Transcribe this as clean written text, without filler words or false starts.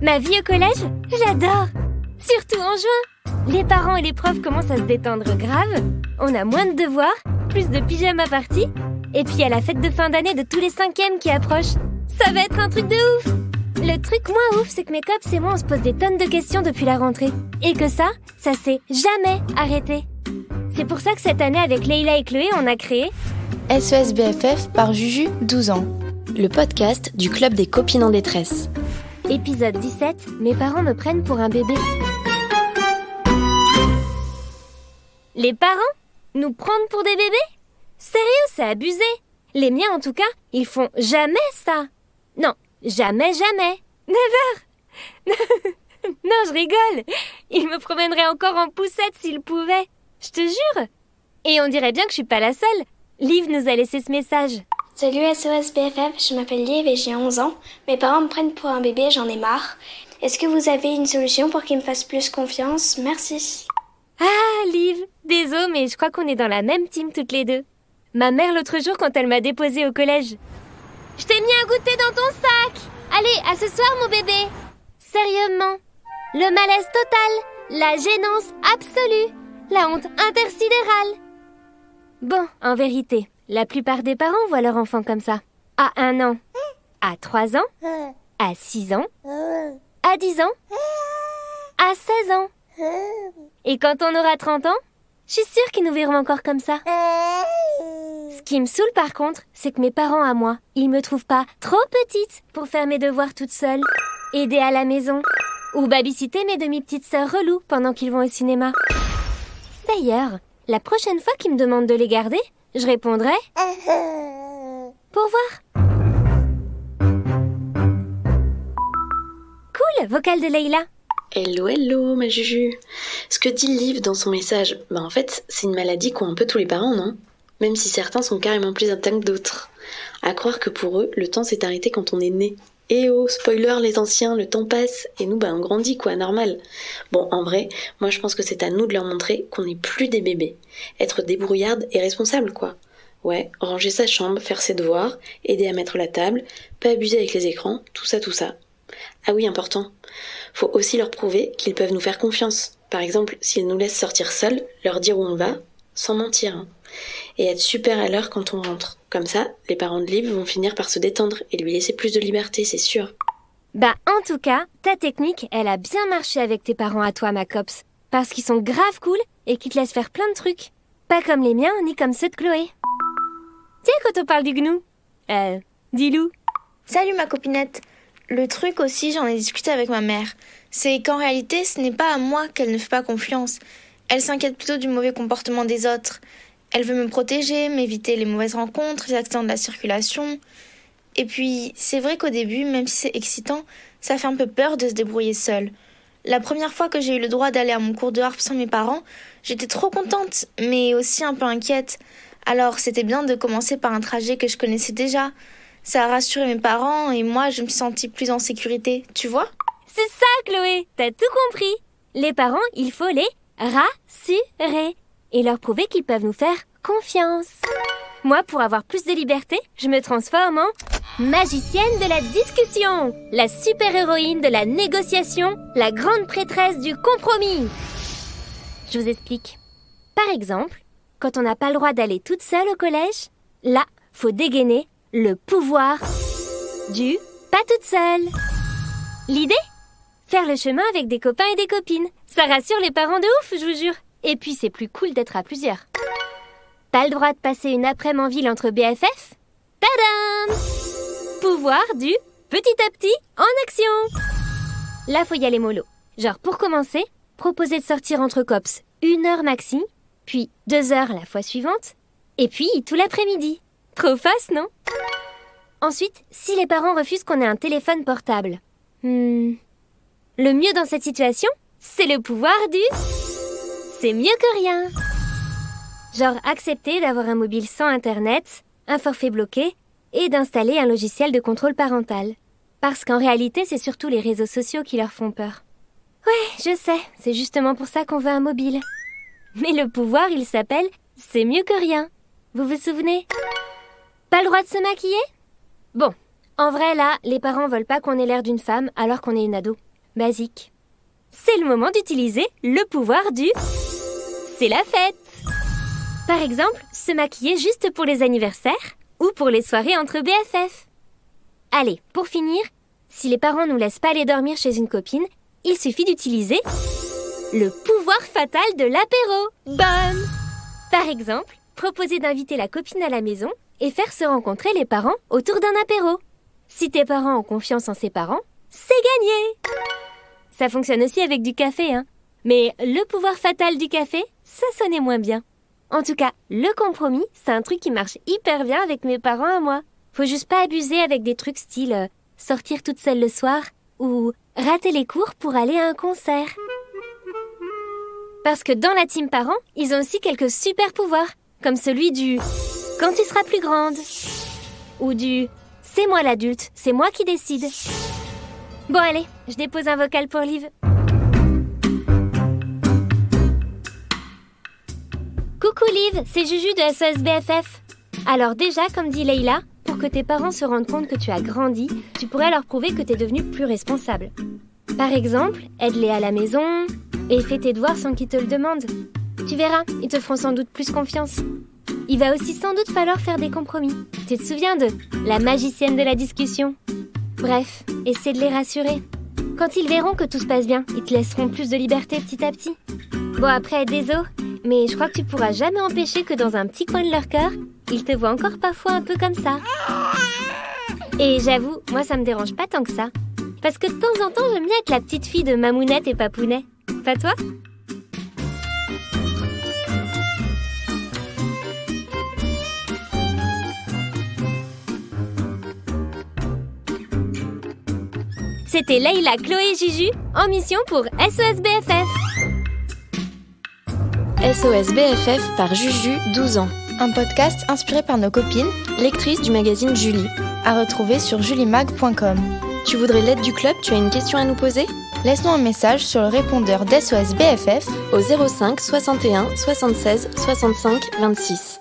Ma vie au collège, j'adore. Surtout en juin. Les parents et les profs commencent à se détendre grave. On a moins de devoirs, plus de pyjama parties. Et puis il y a la fête de fin d'année de tous les 5e qui approche. Ça va être un truc de ouf. Le truc moins ouf, c'est que mes cops et moi, on se pose des tonnes de questions depuis la rentrée. Et que ça s'est jamais arrêté. C'est pour ça que cette année, avec Leïla et Chloé, on a créé SES BFF par Juju, 12 ans. Le podcast du club des copines en détresse. Épisode 17, mes parents me prennent pour un bébé. Les parents nous prendre pour des bébés? Sérieux, c'est abusé. Les miens, en tout cas, ils font jamais ça. Non, jamais. Never. Non, je rigole. Ils me promèneraient encore en poussette s'ils pouvaient. Je te jure. Et on dirait bien que je suis pas la seule. Liv nous a laissé ce message. Salut SOS BFF, je m'appelle Liv et j'ai 11 ans. Mes parents me prennent pour un bébé, j'en ai marre. Est-ce que vous avez une solution pour qu'ils me fassent plus confiance? Merci. Ah, Liv, désolé, mais je crois qu'on est dans la même team toutes les deux. Ma mère l'autre jour quand elle m'a déposée au collège. Je t'ai mis un goûter dans ton sac. Allez, à ce soir mon bébé. Sérieusement. Le malaise total, la gênance absolue, la honte intersidérale. Bon, en vérité, la plupart des parents voient leur enfant comme ça. À 1 an, à 3 ans, à 6 ans, à 10 ans, à 16 ans. Et quand on aura 30 ans, je suis sûre qu'ils nous verront encore comme ça. Ce qui me saoule par contre, c'est que mes parents à moi, ils me trouvent pas trop petite pour faire mes devoirs toute seule, aider à la maison, ou babysitter mes demi-petites sœurs reloues pendant qu'ils vont au cinéma. D'ailleurs, la prochaine fois qu'ils me demandent de les garder, je répondrai pour voir. Cool, vocal de Leïla. Hello, ma Juju. Ce que dit Liv dans son message, en fait, c'est une maladie qu'ont un peu tous les parents, non? Même si certains sont carrément plus atteints que d'autres. À croire que pour eux, le temps s'est arrêté quand on est né. Eh oh, spoiler les anciens, le temps passe, et nous, on grandit quoi, normal. Bon, en vrai, moi je pense que c'est à nous de leur montrer qu'on n'est plus des bébés. Être débrouillarde et responsable, quoi. Ouais, ranger sa chambre, faire ses devoirs, aider à mettre la table, pas abuser avec les écrans, tout ça. Ah oui, important. Faut aussi leur prouver qu'ils peuvent nous faire confiance. Par exemple, s'ils nous laissent sortir seuls, leur dire où on va, sans mentir. Et être super à l'heure quand on rentre. Comme ça, les parents de Liv vont finir par se détendre et lui laisser plus de liberté, c'est sûr. En tout cas, ta technique, elle a bien marché avec tes parents à toi, ma copse. Parce qu'ils sont grave cool et qu'ils te laissent faire plein de trucs. Pas comme les miens, ni comme ceux de Chloé. Tiens, quand on parle du gnou, dis-Lou. Salut ma copinette. Le truc aussi, j'en ai discuté avec ma mère. C'est qu'en réalité, ce n'est pas à moi qu'elle ne fait pas confiance. Elle s'inquiète plutôt du mauvais comportement des autres. Elle veut me protéger, m'éviter les mauvaises rencontres, les accidents de la circulation. Et puis, c'est vrai qu'au début, même si c'est excitant, ça fait un peu peur de se débrouiller seule. La première fois que j'ai eu le droit d'aller à mon cours de harpe sans mes parents, j'étais trop contente, mais aussi un peu inquiète. Alors, c'était bien de commencer par un trajet que je connaissais déjà. Ça a rassuré mes parents et moi, je me suis sentie plus en sécurité, tu vois? C'est ça, Chloé, t'as tout compris. Les parents, il faut les rassurer et leur prouver qu'ils peuvent nous faire confiance. Moi, pour avoir plus de liberté, je me transforme en magicienne de la discussion, la super-héroïne de la négociation, la grande prêtresse du compromis. Je vous explique. Par exemple, quand on n'a pas le droit d'aller toute seule au collège, là, faut dégainer le pouvoir du pas toute seule. L'idée? Faire le chemin avec des copains et des copines. Ça rassure les parents de ouf, je vous jure. Et puis c'est plus cool d'être à plusieurs. Pas le droit de passer une après-midi en ville entre BFF? Tadam! Pouvoir du petit à petit en action. Là, faut y aller mollo. Genre, pour commencer, proposer de sortir entre cops 1 heure maxi, puis 2 heures la fois suivante, et puis tout l'après-midi. Trop face, non? Ensuite, si les parents refusent qu'on ait un téléphone portable, le mieux dans cette situation, c'est le pouvoir du... C'est mieux que rien. Genre accepter d'avoir un mobile sans internet, un forfait bloqué, et d'installer un logiciel de contrôle parental. Parce qu'en réalité, c'est surtout les réseaux sociaux qui leur font peur. Ouais, je sais, c'est justement pour ça qu'on veut un mobile. Mais le pouvoir, il s'appelle « C'est mieux que rien ». Vous vous souvenez? Pas le droit de se maquiller? Bon, en vrai là, les parents veulent pas qu'on ait l'air d'une femme alors qu'on est une ado. basique. C'est le moment d'utiliser le pouvoir du c'est la fête. Par exemple, se maquiller juste pour les anniversaires ou pour les soirées entre BFF. Allez, pour finir, si les parents nous laissent pas aller dormir chez une copine, il suffit d'utiliser le pouvoir fatal de l'apéro. Bonne! Par exemple, proposer d'inviter la copine à la maison et faire se rencontrer les parents autour d'un apéro. Si tes parents ont confiance en ses parents, c'est gagné! Ça fonctionne aussi avec du café, hein. Mais le pouvoir fatal du café, ça sonnait moins bien. En tout cas, le compromis, c'est un truc qui marche hyper bien avec mes parents à moi. Faut juste pas abuser avec des trucs style sortir toute seule le soir ou rater les cours pour aller à un concert. Parce que dans la team parents, ils ont aussi quelques super pouvoirs, comme celui du « quand tu seras plus grande » ou du « c'est moi l'adulte, c'est moi qui décide ». Bon allez, je dépose un vocal pour Liv. Coucou Liv, c'est Juju de SOS BFF. Alors déjà, comme dit Leïla, pour que tes parents se rendent compte que tu as grandi, tu pourrais leur prouver que tu es devenue plus responsable. Par exemple, aide-les à la maison et fais tes devoirs sans qu'ils te le demandent. Tu verras, ils te feront sans doute plus confiance. Il va aussi sans doute falloir faire des compromis. Tu te souviens de la magicienne de la discussion ? Bref, essaie de les rassurer. Quand ils verront que tout se passe bien, ils te laisseront plus de liberté petit à petit. Bon après, désolé, mais je crois que tu pourras jamais empêcher que dans un petit coin de leur cœur, ils te voient encore parfois un peu comme ça. Et j'avoue, moi ça me dérange pas tant que ça. Parce que de temps en temps, j'aime bien être la petite fille de Mamounette et Papounet. Pas toi ? C'était Leïla, Chloé et Juju en mission pour SOS BFF. SOS BFF par Juju, 12 ans. Un podcast inspiré par nos copines, Lectrice du magazine Julie. à retrouver sur julimag.com. Tu voudrais l'aide du club ? Tu as une question à nous poser ? Laisse-nous un message sur le répondeur d'SOS BFF au 05 61 76 65 26.